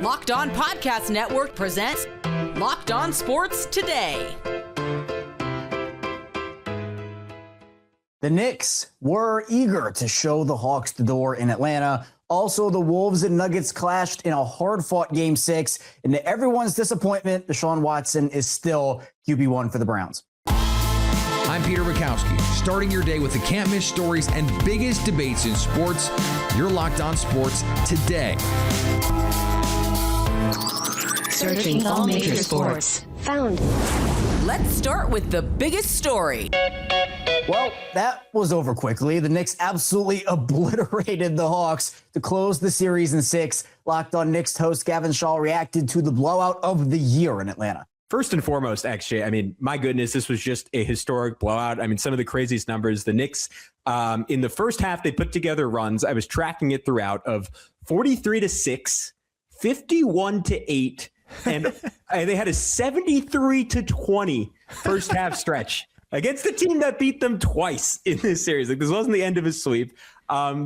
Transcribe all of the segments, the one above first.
Locked On Podcast Network presents Locked On Sports Today. The Knicks were eager to show the Hawks the door in Atlanta. Also, the Wolves and Nuggets clashed in a hard-fought Game 6. And to everyone's disappointment, Deshaun Watson is still QB1 for the Browns. I'm Peter Bukowski, starting your day with the can't-miss stories and biggest debates in sports. You're Locked On Sports Today. Searching all major sports. Found. Let's start with the biggest story. Well, that was over quickly. The Knicks absolutely obliterated the Hawks to close the series in 6. Locked On Knicks host Gavin Shaw reacted to the blowout of the year in Atlanta. First and foremost, XJ, I mean, my goodness, this was just a historic blowout. I mean, some of the craziest numbers. The Knicks, in the first half, they put together runs. I was tracking it throughout of 43-6, 51-8, and they had a 73-20 first half stretch against the team that beat them twice in this series. Like, this wasn't the end of a sweep.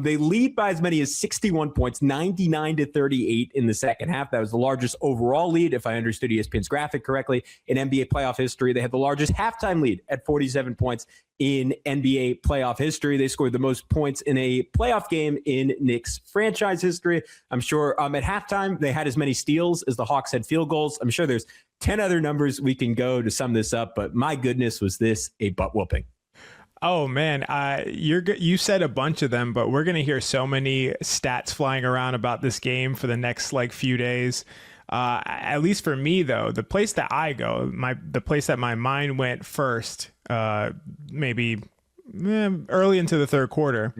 They lead by as many as 61 points, 99-38 in the second half. That was the largest overall lead, if I understood ESPN's graphic correctly, in NBA playoff history. They had the largest halftime lead at 47 points in NBA playoff history. They scored the most points in a playoff game in Knicks franchise history. I'm sure at halftime, they had as many steals as the Hawks had field goals. I'm sure there's 10 other numbers we can go to sum this up, but my goodness, was this a butt whooping. Oh man, you said a bunch of them, but we're going to hear so many stats flying around about this game for the next few days. At least for me though, the place that I go, the place that my mind went first, maybe early into the third quarter,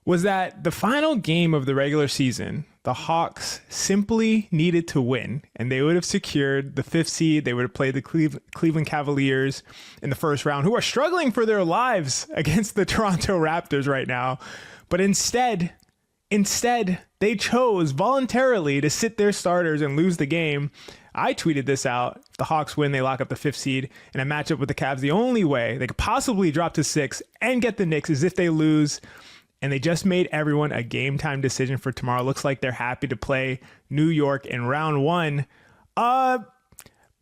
was that the final game of the regular season, the Hawks simply needed to win, and they would have secured the 5th seed. They would have played the Cleveland Cavaliers in the first round, who are struggling for their lives against the Toronto Raptors right now. But instead, they chose voluntarily to sit their starters and lose the game. I tweeted this out. If the Hawks win, they lock up the 5th seed in a matchup with the Cavs. The only way they could possibly drop to 6 and get the Knicks is if they lose. And they just made everyone a game time decision for tomorrow. Looks like they're happy to play New York in round 1.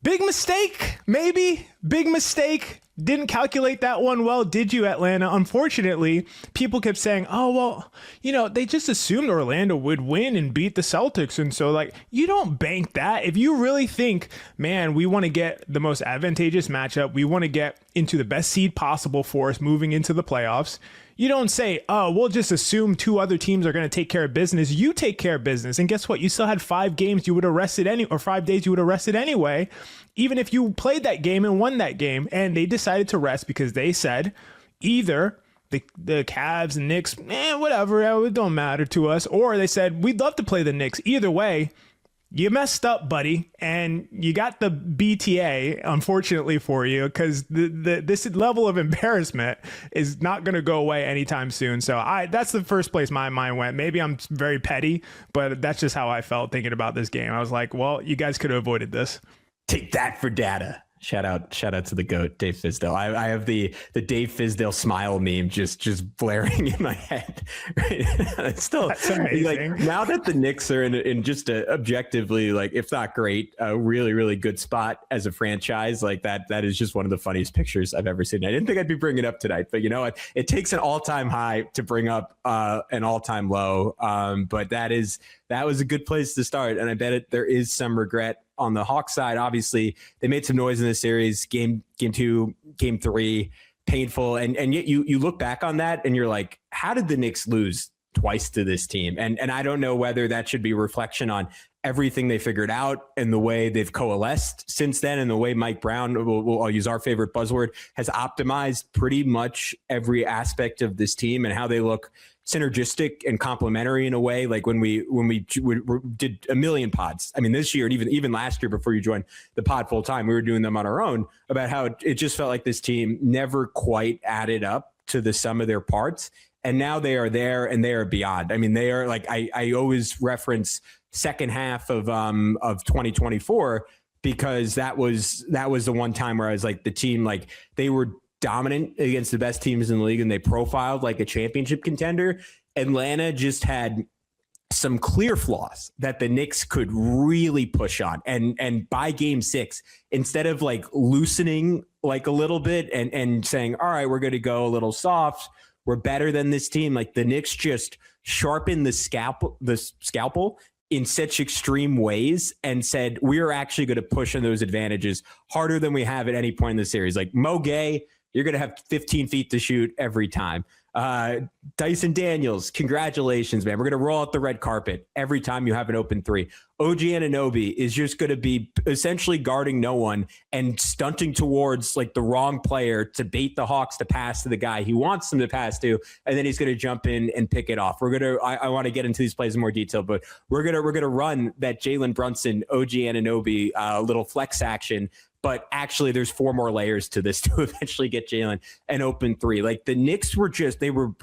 Big mistake, maybe. Big mistake. Didn't calculate that one well, did you, Atlanta? Unfortunately, people kept saying, oh, well, they just assumed Orlando would win and beat the Celtics. And so, you don't bank that. If you really think, man, we want to get the most advantageous matchup, we want to get into the best seed possible for us moving into the playoffs, you don't say, oh, we'll just assume 2 other teams are going to take care of business. You take care of business. And guess what? You still had 5 games you would have rested or 5 days you would have rested anyway, even if you played that game and won that game. And they decided to rest because they said either the Cavs and Knicks, whatever, it don't matter to us. Or they said, we'd love to play the Knicks. Either way, you messed up, buddy, and you got the BTA, unfortunately for you, because this level of embarrassment is not going to go away anytime soon. So that's the first place my mind went. Maybe I'm very petty, but that's just how I felt thinking about this game. I was like, well, you guys could have avoided this. Take that for data. Shout out to the GOAT, Dave Fizdale. I have the Dave Fizdale smile meme just blaring in my head. Right? It's still, that's amazing. Now that the Knicks are in just a objectively, if not great, a really, really good spot as a franchise, that is just one of the funniest pictures I've ever seen. I didn't think I'd be bringing it up tonight, but it takes an all-time high to bring up an all-time low. But that was a good place to start, and I bet there is some regret on the Hawks side. Obviously, they made some noise in this series, game 2, game 3, painful. And yet you look back on that and you're like, how did the Knicks lose twice to this team? And I don't know whether that should be a reflection on everything they figured out and the way they've coalesced since then, and the way Mike Brown, I'll use our favorite buzzword, has optimized pretty much every aspect of this team and how they look synergistic and complementary in a way. Like when we did a million pods, I mean, this year and even last year before you joined the pod full time, we were doing them on our own about how it just felt like this team never quite added up to the sum of their parts. And now they are there and they are beyond. I mean, they are like, I always reference second half of 2024 because that was the one time where I was like, the team, like they were dominant against the best teams in the league and they profiled like a championship contender. Atlanta just had some clear flaws that the Knicks could really push on. And by game 6, instead of like loosening like a little bit and saying, all right, we're going to go a little soft, we're better than this team. Like the Knicks just sharpened the scalpel in such extreme ways and said, we're actually going to push on those advantages harder than we have at any point in the series. Like Mo Gay, you're going to have 15 feet to shoot every time. Dyson Daniels, congratulations, man. We're going to roll out the red carpet every time you have an open 3. OG Anunoby is just going to be essentially guarding no one and stunting towards like the wrong player to bait the Hawks to pass to the guy he wants them to pass to, and then he's going to jump in and pick it off. I want to get into these plays in more detail, but we're going to run that Jalen Brunson, OG Anunoby little flex action. But actually, there's 4 more layers to this to eventually get Jalen an open 3. Like the Knicks were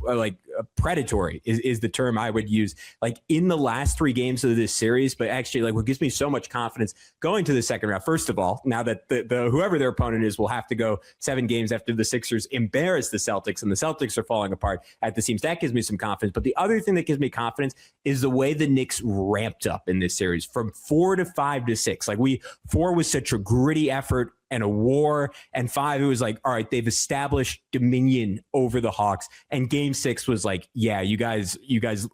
like predatory is the term I would use, like in the last 3 games of this series. But actually, like what gives me so much confidence going to the second round, first of all, now that the whoever their opponent is will have to go 7 games after the Sixers embarrass the Celtics, and the Celtics are falling apart at the seams. That gives me some confidence. But the other thing that gives me confidence is the way the Knicks ramped up in this series from 4 to 5 to 6. Like 4 was such a gritty effort and a war, and 5 it was like, all right, they've established dominion over the Hawks. And game 6 was like, yeah, you guys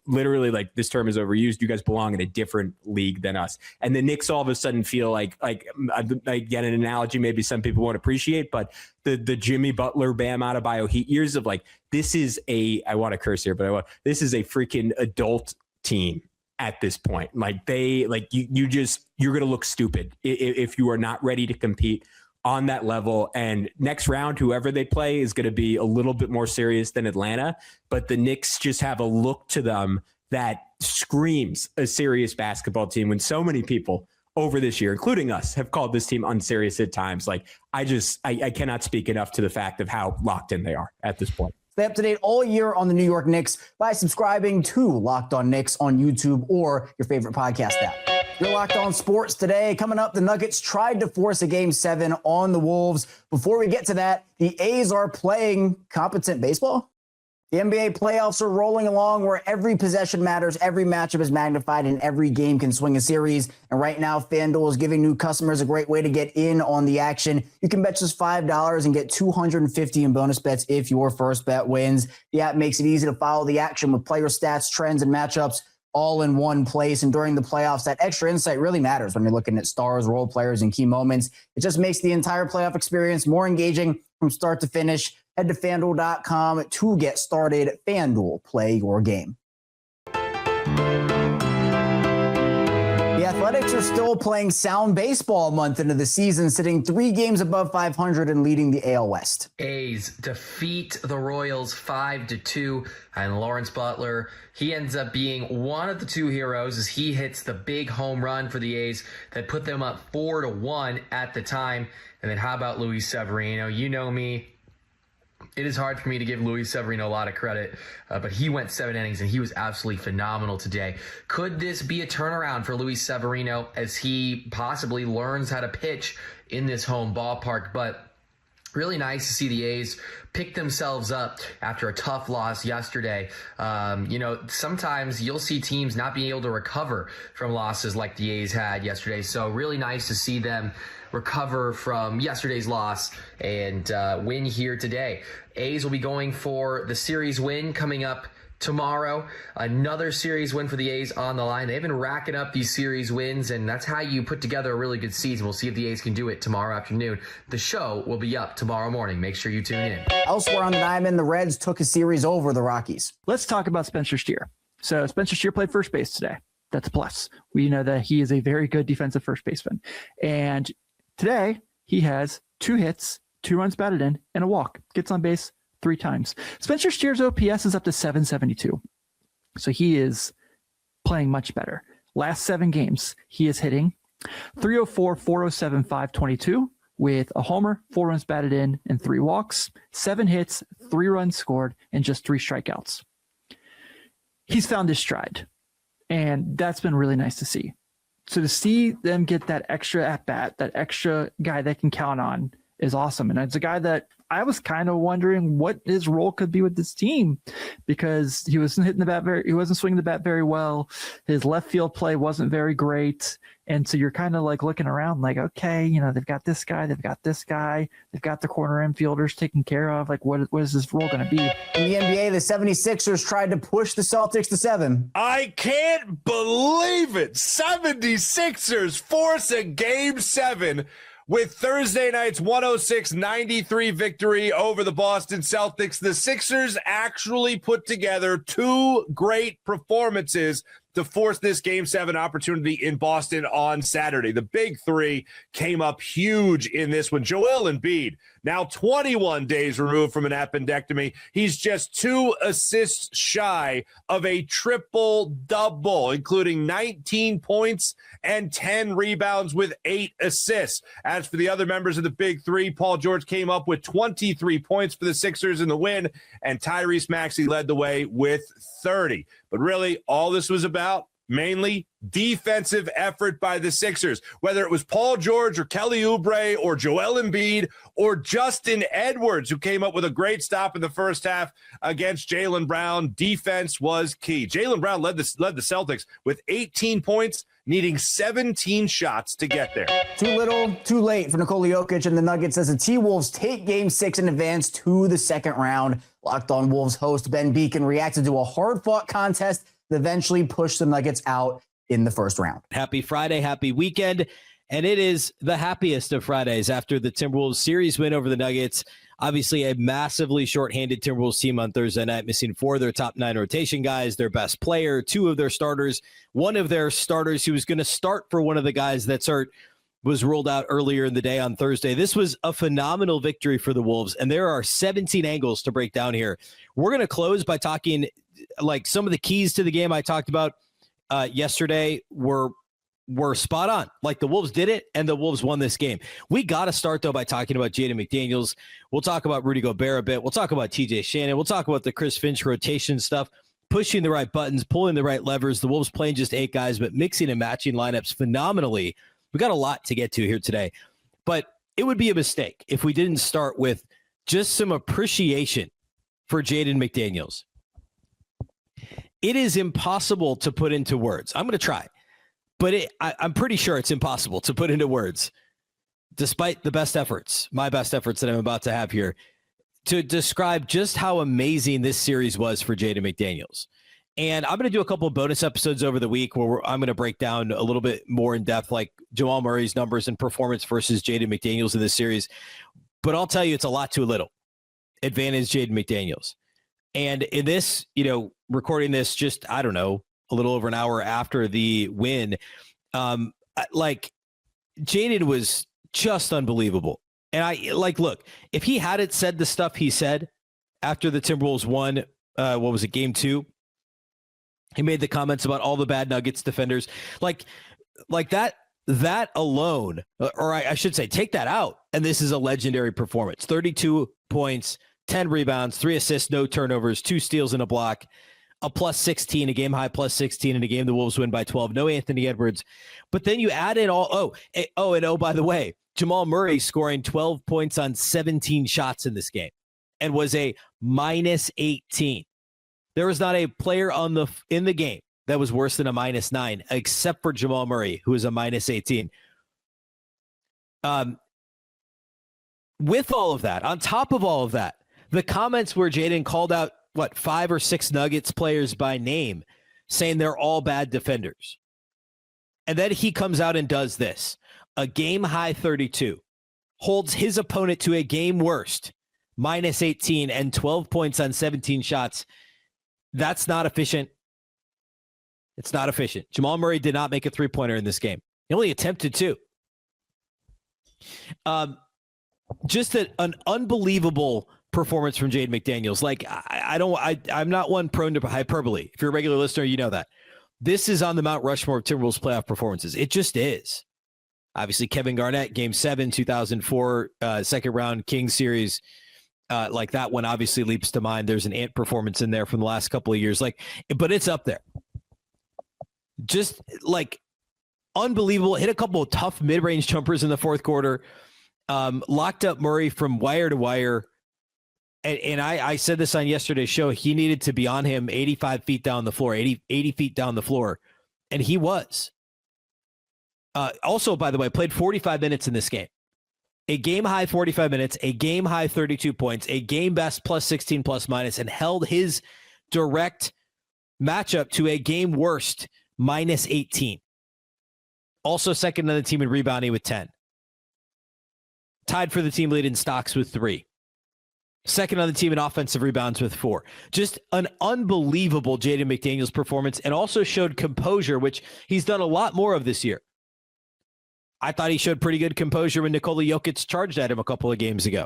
literally, like, this term is overused, you guys belong in a different league than us. And the Knicks all of a sudden feel like get an analogy maybe some people won't appreciate, but the Jimmy Butler, Bam Adebayo Heat years of like, this is I want to curse here, but this is a freaking adult team at this point. Like you're going to look stupid if you are not ready to compete on that level. And next round, whoever they play is going to be a little bit more serious than Atlanta, but the Knicks just have a look to them that screams a serious basketball team, when so many people over this year, including us, have called this team unserious at times. Like I cannot speak enough to the fact of how locked in they are at this point. Stay up to date all year on the New York Knicks by subscribing to Locked On Knicks on YouTube or your favorite podcast app. You're Locked On Sports today. Coming up, the Nuggets tried to force a Game 7 on the Wolves. Before we get to that, the A's are playing competent baseball. The NBA playoffs are rolling along where every possession matters, every matchup is magnified, and every game can swing a series. And right now, FanDuel is giving new customers a great way to get in on the action. You can bet just $5 and get $250 in bonus bets if your first bet wins. The app makes it easy to follow the action with player stats, trends, and matchups all in one place. And during the playoffs, that extra insight really matters when you're looking at stars, role players, and key moments. It just makes the entire playoff experience more engaging from start to finish. Head to FanDuel.com to get started. FanDuel, play your game. The Athletics are still playing sound baseball a month into the season, sitting 3 games above 500 and leading the AL West. A's defeat the Royals 5-2, and Lawrence Butler, he ends up being one of the 2 heroes as he hits the big home run for the A's that put them up 4-1 at the time. And then how about Luis Severino? You know me. It is hard for me to give Luis Severino a lot of credit, but he went 7 innings and he was absolutely phenomenal today. Could this be a turnaround for Luis Severino as he possibly learns how to pitch in this home ballpark? But really nice to see the A's pick themselves up after a tough loss yesterday. Sometimes you'll see teams not being able to recover from losses like the A's had yesterday. So really nice to see them recover from yesterday's loss and win here today. A's will be going for the series win coming up tomorrow. Another series win for the A's on the line. They've been racking up these series wins, and that's how you put together a really good season. We'll see if the A's can do it tomorrow afternoon. The show will be up tomorrow morning. Make sure you tune in. Elsewhere on the diamond, the Reds took a series over the Rockies. Let's talk about Spencer Steer. So Spencer Steer played first base today. That's a plus. We know that he is a very good defensive first baseman. And today, he has 2 hits, 2 runs batted in, and a walk. Gets on base 3 times. Spencer Steer's OPS is up to 772. So he is playing much better. Last 7 games, he is hitting 304, 407, 522 with a homer, 4 runs batted in, and 3 walks, 7 hits, 3 runs scored, and just 3 strikeouts. He's found his stride, and that's been really nice to see. So to see them get that extra at-bat, that extra guy they can count on is awesome. And it's a guy that I was kind of wondering what his role could be with this team, because he wasn't swinging the bat very well. His left field play wasn't very great. And so you're kind of like looking around like, okay, they've got this guy, they've got this guy, they've got the corner infielders taken care of. Like, what is this role going to be? In the NBA, the 76ers tried to push the Celtics to 7. I can't believe it. 76ers force a game 7 with Thursday night's 106-93 victory over the Boston Celtics. The Sixers actually put together 2 great performances to force this Game 7 opportunity in Boston on Saturday. The big 3 came up huge in this one. Joel Embiid, now 21 days removed from an appendectomy. He's just 2 assists shy of a triple-double, including 19 points and 10 rebounds with 8 assists. As for the other members of the big 3, Paul George came up with 23 points for the Sixers in the win, and Tyrese Maxey led the way with 30. But really, all this was about mainly defensive effort by the Sixers, whether it was Paul George or Kelly Oubre or Joel Embiid or Justin Edwards, who came up with a great stop in the first half against Jaylen Brown. Defense was key. Jaylen Brown led the Celtics with 18 points, needing 17 shots to get there. Too little, too late for Nikola Jokic and the Nuggets as the T-Wolves take Game 6 and advance to the second round. Locked On Wolves host Ben Beacon reacted to a hard-fought contest that eventually pushed the Nuggets out in the first round. Happy Friday, happy weekend. And it is the happiest of Fridays after the Timberwolves series win over the Nuggets. Obviously, a massively shorthanded Timberwolves team on Thursday night, missing 4 of their top 9 rotation guys, their best player, 2 of their starters. One of their starters who was going to start for one of the guys that's hurt was ruled out earlier in the day on Thursday. This was a phenomenal victory for the Wolves, and there are 17 angles to break down here. We're going to close by talking like some of the keys to the game I talked about yesterday were spot on. Like the Wolves did it, and the Wolves won this game. We got to start, though, by talking about Jaden McDaniels. We'll talk about Rudy Gobert a bit. We'll talk about TJ Shannon. We'll talk about the Chris Finch rotation stuff, pushing the right buttons, pulling the right levers. The Wolves playing just 8 guys, but mixing and matching lineups phenomenally. We got a lot to get to here today, but it would be a mistake if we didn't start with just some appreciation for Jaden McDaniels. It is impossible to put into words. I'm going to try, but I'm pretty sure it's impossible to put into words, despite the best efforts, my best efforts that I'm about to have here, to describe just how amazing this series was for Jaden McDaniels. And I'm going to do a couple of bonus episodes over the week where I'm going to break down a little bit more in depth, like Jamal Murray's numbers and performance versus Jaden McDaniels in this series. But I'll tell you, it's a lot too little. Advantage Jaden McDaniels. And in this, recording this just, I don't know, a little over an hour after the win, like Jaden was just unbelievable. And look, if he hadn't said the stuff he said after the Timberwolves won, Game 2, he made the comments about all the bad Nuggets defenders, like that alone, or I should say, take that out, and this is a legendary performance. 32 points, 10 rebounds, 3 assists, no turnovers, 2 steals and a block, a plus 16, a game high plus 16 in a game the Wolves win by 12. No Anthony Edwards, but then you add in by the way, Jamal Murray scoring 12 points on 17 shots in this game, and was a minus 18. There was not a player in the game that was worse than a minus 9, except for Jamal Murray, who is a minus 18. With all of that, on top of all of that, the comments where Jaden called out, 5 or 6 Nuggets players by name, saying they're all bad defenders. And then he comes out and does this. A game high 32, holds his opponent to a game worst, minus 18 and 12 points on 17 shots. That's not efficient. It's not efficient. Jamal Murray did not make a 3-pointer in this game. He only attempted 2. Just an unbelievable performance from Jaden McDaniels. Like, I'm not one prone to hyperbole. If you're a regular listener, you know that. This is on the Mount Rushmore of Timberwolves playoff performances. It just is. Obviously, Kevin Garnett, Game 7, 2004, second round Kings series. Like that one obviously leaps to mind. There's an Ant performance in there from the last couple of years. But it's up there. Just like unbelievable. Hit a couple of tough mid-range jumpers in the fourth quarter. Locked up Murray from wire to wire. And I said this on yesterday's show, he needed to be on him 85 feet down the floor, 80 feet down the floor. And he was. Also, by the way, played 45 minutes in this game. A game high 45 minutes, a game high 32 points, a game best plus 16 plus minus, and held his direct matchup to a game worst minus 18. Also second on the team in rebounding with 10. Tied for the team lead in stocks with 3. Second on the team in offensive rebounds with 4. Just an unbelievable Jaden McDaniels performance, and also showed composure, which he's done a lot more of this year. I thought he showed pretty good composure when Nikola Jokic charged at him a couple of games ago.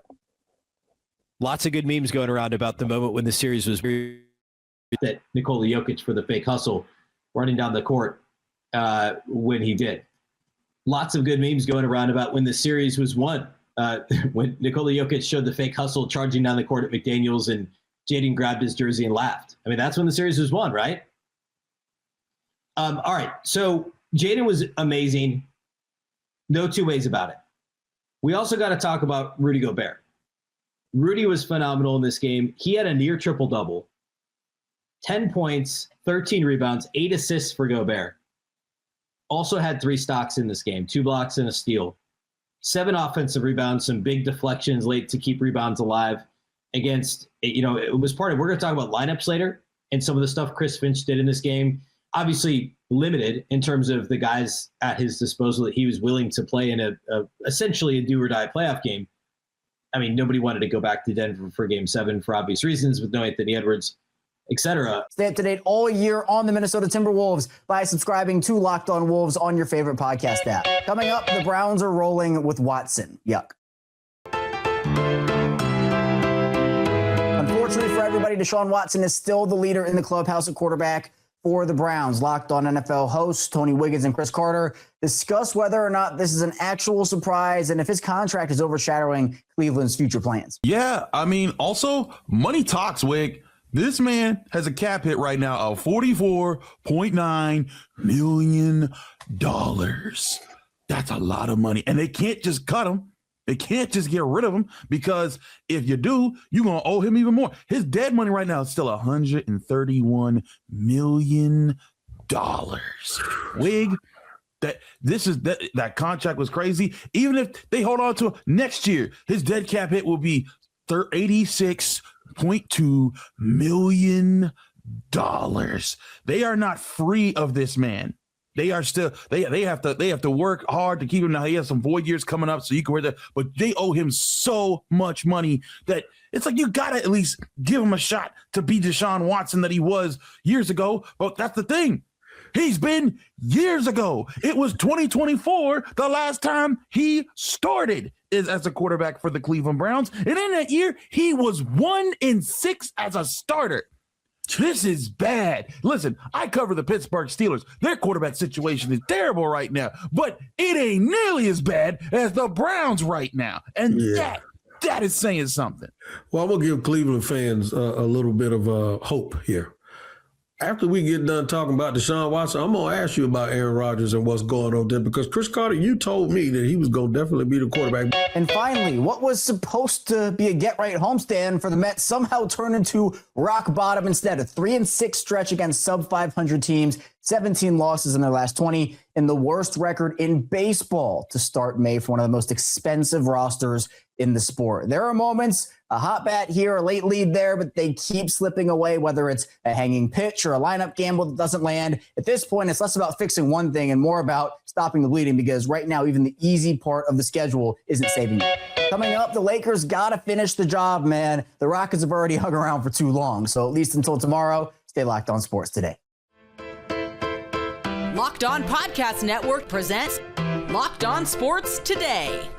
Lots of good memes going around about the moment when the series was that Nikola Jokic for the fake hustle running down the court when he did. Lots of good memes going around about when the series was won. When Nikola Jokic showed the fake hustle charging down the court at McDaniels and Jaden grabbed his jersey and laughed. I mean, that's when the series was won, right? All right. So Jaden was amazing. No two ways about it. We also got to talk about Rudy Gobert. Rudy was phenomenal in this game. He had a near triple-double. 10 points, 13 rebounds, 8 assists for Gobert. Also had 3 stocks in this game, 2 blocks and a steal. 7 offensive rebounds, some big deflections late to keep rebounds alive against, it was part of, we're going to talk about lineups later and some of the stuff Chris Finch did in this game. Obviously limited in terms of the guys at his disposal that he was willing to play in essentially a do or die playoff game. I mean, nobody wanted to go back to Denver for game 7 for obvious reasons with no Anthony Edwards, etc. Stay up to date all year on the Minnesota Timberwolves by subscribing to Locked On Wolves on your favorite podcast app. Coming up, the Browns are rolling with Watson. Yuck. Unfortunately for everybody, Deshaun Watson is still the leader in the clubhouse at quarterback for the Browns. Locked On NFL hosts Tony Wiggins and Chris Carter discuss whether or not this is an actual surprise and if his contract is overshadowing Cleveland's future plans. Yeah, I mean, also, money talks, Wig. This man has a cap hit right now of $44.9 million. That's a lot of money. And they can't just cut him. They can't just get rid of him, because if you do, you're going to owe him even more. His dead money right now is still $131 million. Wig, that contract was crazy. Even if they hold on to it next year, his dead cap hit will be $86.2 million. They are not free of this man. They are still they have to work hard to keep him. Now he has some void years coming up, so you can wear that. But they owe him so much money that it's like you gotta at least give him a shot to be Deshaun Watson that he was years ago. But that's the thing. He's been years ago. It was 2024 the last time he started as a quarterback for the Cleveland Browns. And in that year, he was 1-6 as a starter. This is bad. Listen, I cover the Pittsburgh Steelers. Their quarterback situation is terrible right now, but it ain't nearly as bad as the Browns right now. And that is saying something. Well, I'm going to give Cleveland fans a little bit of hope here. After we get done talking about Deshaun Watson, I'm going to ask you about Aaron Rodgers and what's going on there, because Chris Carter, you told me that he was going to definitely be the quarterback. And finally, what was supposed to be a get-right homestand for the Mets somehow turned into rock bottom instead. A 3-6 stretch against sub-500 teams, 17 losses in their last 20, and the worst record in baseball to start May for one of the most expensive rosters in the sport. There are moments, a hot bat here, a late lead there, but they keep slipping away, whether it's a hanging pitch or a lineup gamble that doesn't land. At this point, it's less about fixing one thing and more about stopping the bleeding, because right now, even the easy part of the schedule isn't saving them. Coming up, the Lakers got to finish the job, man. The Rockets have already hung around for too long. So at least until tomorrow, stay locked on sports today. Locked On Podcast Network presents Locked On Sports Today.